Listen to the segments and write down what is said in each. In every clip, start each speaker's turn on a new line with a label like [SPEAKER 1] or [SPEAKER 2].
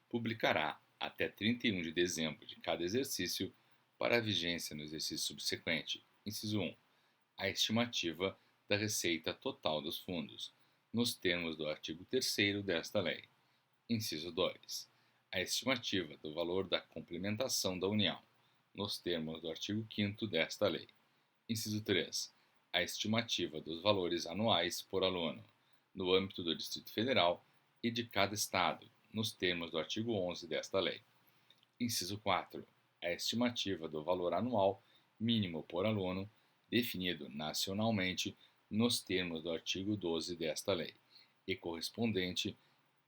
[SPEAKER 1] publicará até 31 de dezembro de cada exercício para a vigência no exercício subsequente. Inciso 1. A estimativa da receita total dos fundos, nos termos do artigo 3º desta lei. Inciso 2. A estimativa do valor da complementação da União, nos termos do artigo 5º desta lei. Inciso 3. A estimativa dos valores anuais por aluno, no âmbito do Distrito Federal e de cada Estado, nos termos do artigo 11 desta lei. Inciso 4. A estimativa do valor anual mínimo por aluno, definido nacionalmente nos termos do artigo 12 desta lei, e correspondente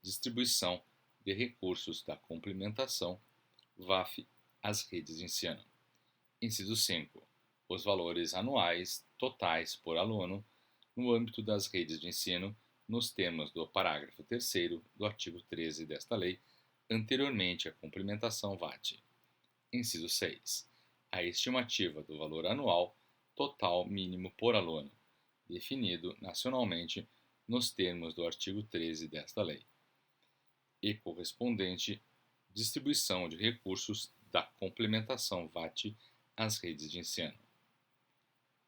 [SPEAKER 1] distribuição de recursos da complementação VAF às redes de ensino. Inciso 5. Os valores anuais totais por aluno no âmbito das redes de ensino, nos termos do parágrafo 3º do artigo 13 desta lei, anteriormente à complementação VAT. Inciso 6. A estimativa do valor anual total mínimo por aluno, definido nacionalmente nos termos do artigo 13 desta lei, e correspondente distribuição de recursos da complementação VAT às redes de ensino.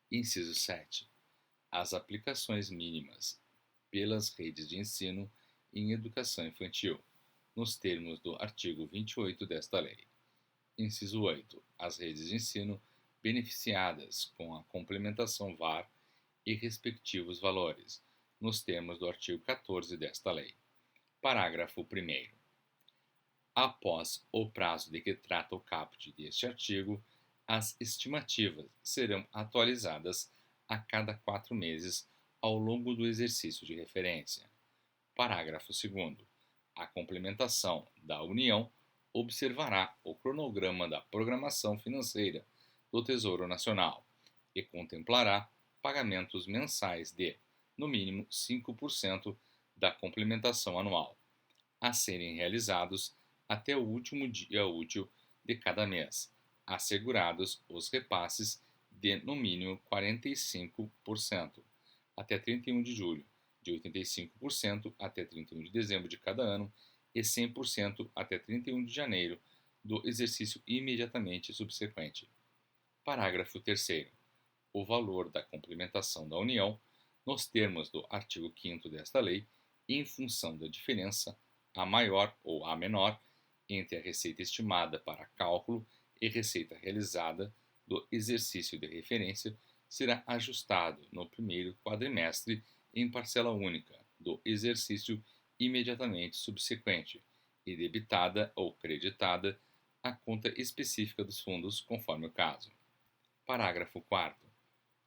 [SPEAKER 1] Inciso 7. As aplicações mínimas pelas redes de ensino em educação infantil, nos termos do artigo 28 desta lei. Inciso 8. As redes de ensino beneficiadas com a complementação VAR e respectivos valores, nos termos do artigo 14 desta lei. Parágrafo 1º. Após o prazo de que trata o caput deste artigo, as estimativas serão atualizadas a cada 4 meses ao longo do exercício de referência. Parágrafo 2º. A complementação da União observará o cronograma da programação financeira do Tesouro Nacional e contemplará pagamentos mensais de, no mínimo, 5% da complementação anual, a serem realizados até o último dia útil de cada mês, assegurados os repasses de, no mínimo, 45% até 31 de julho, de 85% até 31 de dezembro de cada ano e 100% até 31 de janeiro do exercício imediatamente subsequente. Parágrafo 3º. O valor da complementação da União, nos termos do artigo 5º desta lei, em função da diferença, a maior ou a menor, entre a receita estimada para cálculo e receita realizada do exercício de referência, será ajustado no primeiro quadrimestre em parcela única do exercício imediatamente subsequente e debitada ou creditada a conta específica dos fundos, conforme o caso. Parágrafo 4º.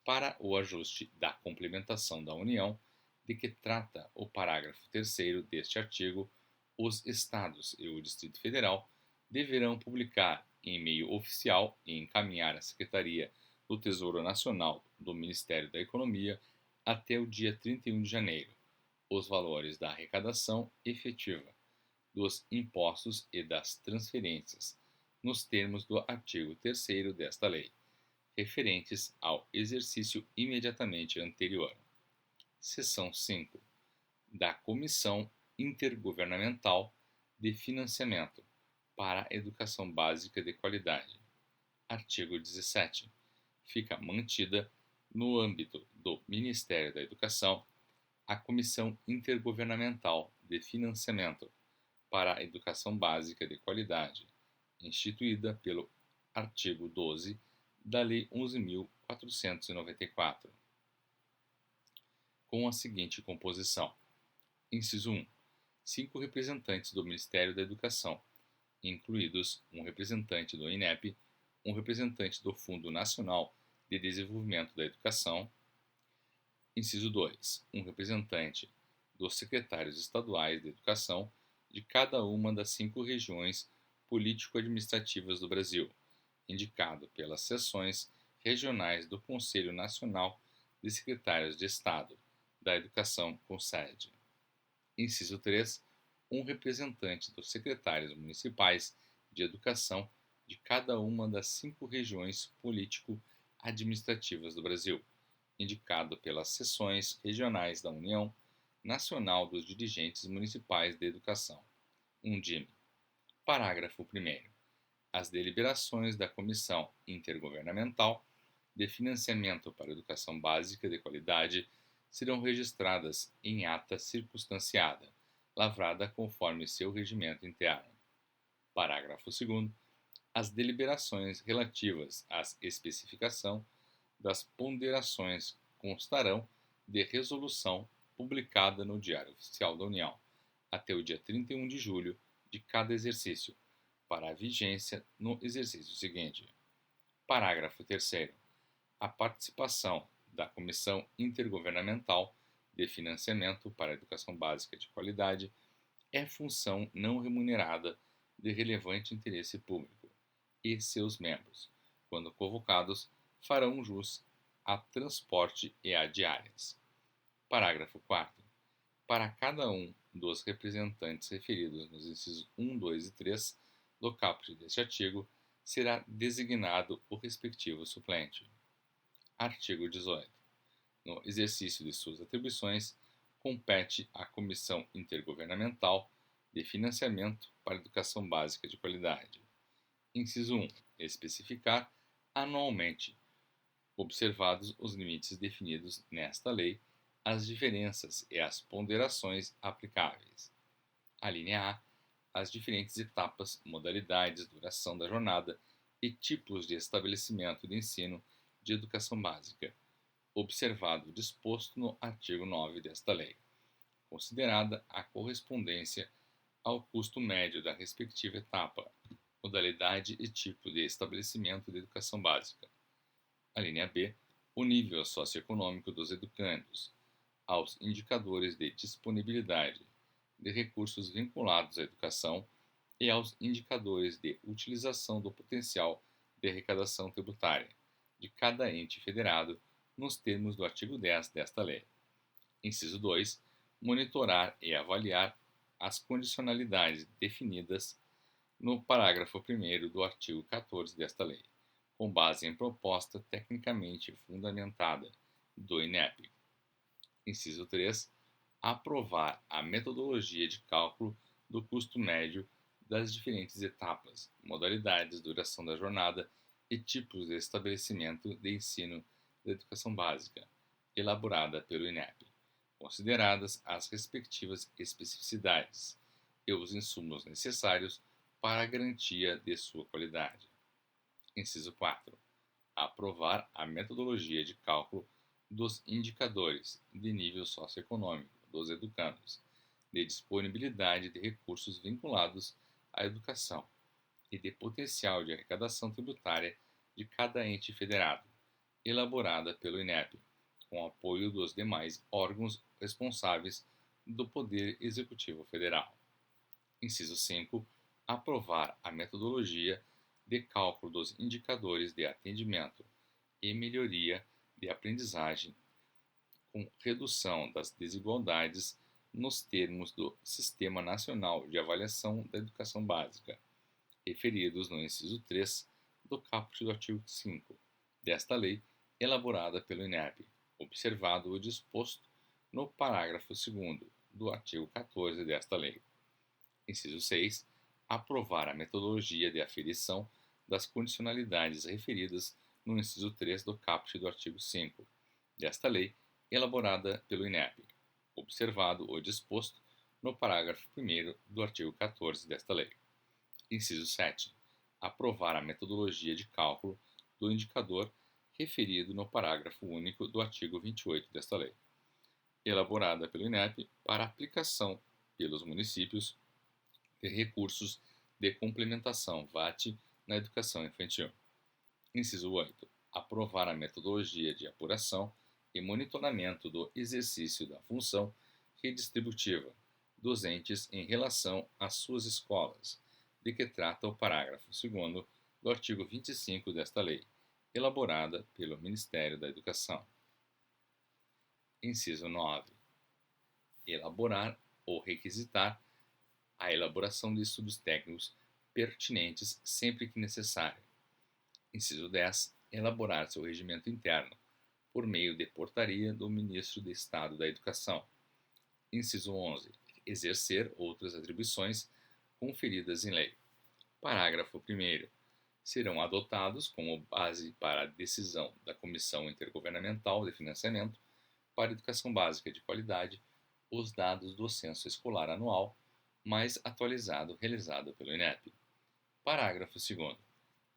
[SPEAKER 1] Para o ajuste da complementação da União, de que trata o parágrafo 3º deste artigo, os Estados e o Distrito Federal deverão publicar em meio oficial e encaminhar à Secretaria do Tesouro Nacional do Ministério da Economia até o dia 31 de janeiro os valores da arrecadação efetiva, dos impostos e das transferências, nos termos do artigo 3º desta lei, referentes ao exercício imediatamente anterior. Seção 5. Da Comissão Intergovernamental de Financiamento para a Educação Básica de Qualidade. Artigo 17. Fica mantida, no âmbito do Ministério da Educação, a Comissão Intergovernamental de Financiamento para a Educação Básica de Qualidade, instituída pelo artigo 12 da Lei 11.494, com a seguinte composição. Inciso 1. 5 representantes do Ministério da Educação, incluídos um representante do INEP, um representante do Fundo Nacional de Desenvolvimento da Educação. Inciso 2. Um representante dos secretários estaduais de educação de cada uma das 5 regiões político-administrativas do Brasil, indicado pelas seções regionais do Conselho Nacional de Secretários de Estado da Educação com sede. Inciso 3. Um representante dos secretários municipais de educação de cada uma das 5 regiões político-administrativas do Brasil, indicado pelas seções regionais da União Nacional dos Dirigentes Municipais de Educação, UNDIME. Parágrafo 1º. As deliberações da Comissão Intergovernamental de Financiamento para a Educação Básica de Qualidade serão registradas em ata circunstanciada, lavrada conforme seu regimento interno. Parágrafo 2º. As deliberações relativas à especificação das ponderações constarão de resolução publicada no Diário Oficial da União até o dia 31 de julho de cada exercício, para a vigência no exercício seguinte. Parágrafo 3º. A participação da Comissão Intergovernamental de Financiamento para a Educação Básica de Qualidade é função não remunerada de relevante interesse público, e seus membros, quando convocados, farão jus a transporte e a diárias. Parágrafo 4º. Para cada um dos representantes referidos nos incisos 1, 2 e 3 do caput deste artigo, será designado o respectivo suplente. Artigo 18. No exercício de suas atribuições, compete à Comissão Intergovernamental de Financiamento para a Educação Básica de Qualidade. Inciso 1. Especificar anualmente, observados os limites definidos nesta lei, as diferenças e as ponderações aplicáveis. A linha A. As diferentes etapas, modalidades, duração da jornada e tipos de estabelecimento de ensino de educação básica, observado o disposto no artigo 9 desta lei, considerada a correspondência ao custo médio da respectiva etapa, modalidade e tipo de estabelecimento de educação básica. A linha B. O nível socioeconômico dos educandos, aos indicadores de disponibilidade de recursos vinculados à educação e aos indicadores de utilização do potencial de arrecadação tributária de cada ente federado nos termos do artigo 10 desta lei. Inciso 2. Monitorar e avaliar as condicionalidades definidas no parágrafo 1º do artigo 14 desta lei, com base em proposta tecnicamente fundamentada do INEP. Inciso 3. Aprovar a metodologia de cálculo do custo médio das diferentes etapas, modalidades, duração da jornada e tipos de estabelecimento de ensino da educação básica, elaborada pelo INEP, consideradas as respectivas especificidades e os insumos necessários para a garantia de sua qualidade. Inciso 4. Aprovar a metodologia de cálculo dos indicadores de nível socioeconômico dos educandos, de disponibilidade de recursos vinculados à educação e de potencial de arrecadação tributária de cada ente federado, elaborada pelo INEP, com apoio dos demais órgãos responsáveis do Poder Executivo Federal. Inciso 5. Aprovar a metodologia de cálculo dos indicadores de atendimento e melhoria de aprendizagem, com redução das desigualdades nos termos do Sistema Nacional de Avaliação da Educação Básica, referidos no inciso 3 do caput do artigo 5 desta lei, elaborada pelo INEP, observado o disposto no parágrafo 2º do artigo 14 desta lei. Inciso 6. Aprovar a metodologia de aferição das condicionalidades referidas no inciso 3 do caput do artigo 5 desta lei, elaborada pelo INEP, observado o disposto no parágrafo 1º do artigo 14 desta lei. Inciso 7. Aprovar a metodologia de cálculo do indicador referido no parágrafo único do artigo 28 desta lei, elaborada pelo INEP para aplicação pelos municípios de recursos de complementação VAT na educação infantil. Inciso 8. Aprovar a metodologia de apuração e monitoramento do exercício da função redistributiva dos entes em relação às suas escolas, de que trata o parágrafo 2º do artigo 25 desta lei, elaborada pelo Ministério da Educação. Inciso 9. Elaborar ou requisitar a elaboração de estudos técnicos pertinentes sempre que necessário. Inciso 10. Elaborar seu regimento interno, por meio de portaria do Ministro de Estado da Educação. Inciso 11. Exercer outras atribuições conferidas em lei. Parágrafo 1º. Serão adotados como base para a decisão da Comissão Intergovernamental de Financiamento para a Educação Básica de Qualidade os dados do Censo Escolar Anual mais atualizado realizado pelo INEP. Parágrafo 2º.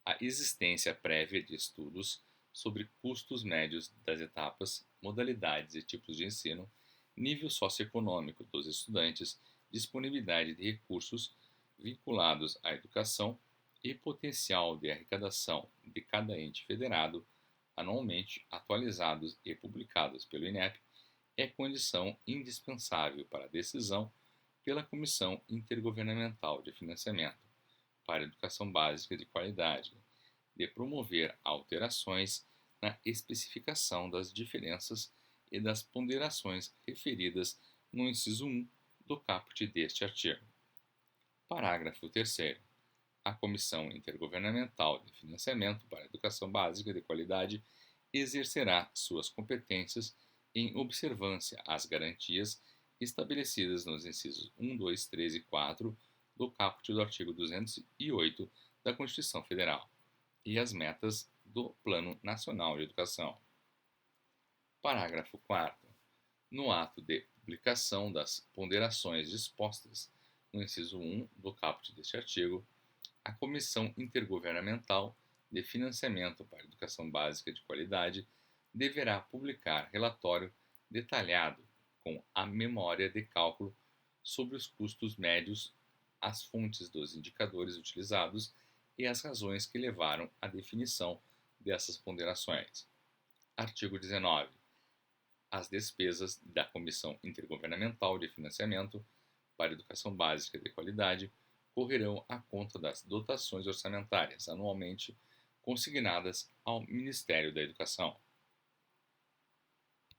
[SPEAKER 1] A existência prévia de estudos sobre custos médios das etapas, modalidades e tipos de ensino, nível socioeconômico dos estudantes, disponibilidade de recursos vinculados à educação e potencial de arrecadação de cada ente federado, anualmente atualizados e publicados pelo INEP, é condição indispensável para a decisão pela Comissão Intergovernamental de Financiamento para a Educação Básica de Qualidade de promover alterações na especificação das diferenças e das ponderações referidas no inciso 1 do caput deste artigo. Parágrafo 3º. A Comissão Intergovernamental de Financiamento para a Educação Básica de Qualidade exercerá suas competências em observância às garantias estabelecidas nos incisos 1, 2, 3 e 4 do caput do artigo 208 da Constituição Federal e às metas do Plano Nacional de Educação. Parágrafo 4º. No ato de publicação das ponderações dispostas no inciso 1 do caput deste artigo, a Comissão Intergovernamental de Financiamento para a Educação Básica de Qualidade deverá publicar relatório detalhado com a memória de cálculo sobre os custos médios, as fontes dos indicadores utilizados e as razões que levaram à definição dessas ponderações. Artigo 19. As despesas da Comissão Intergovernamental de Financiamento para a Educação Básica de Qualidade correrão à conta das dotações orçamentárias anualmente consignadas ao Ministério da Educação.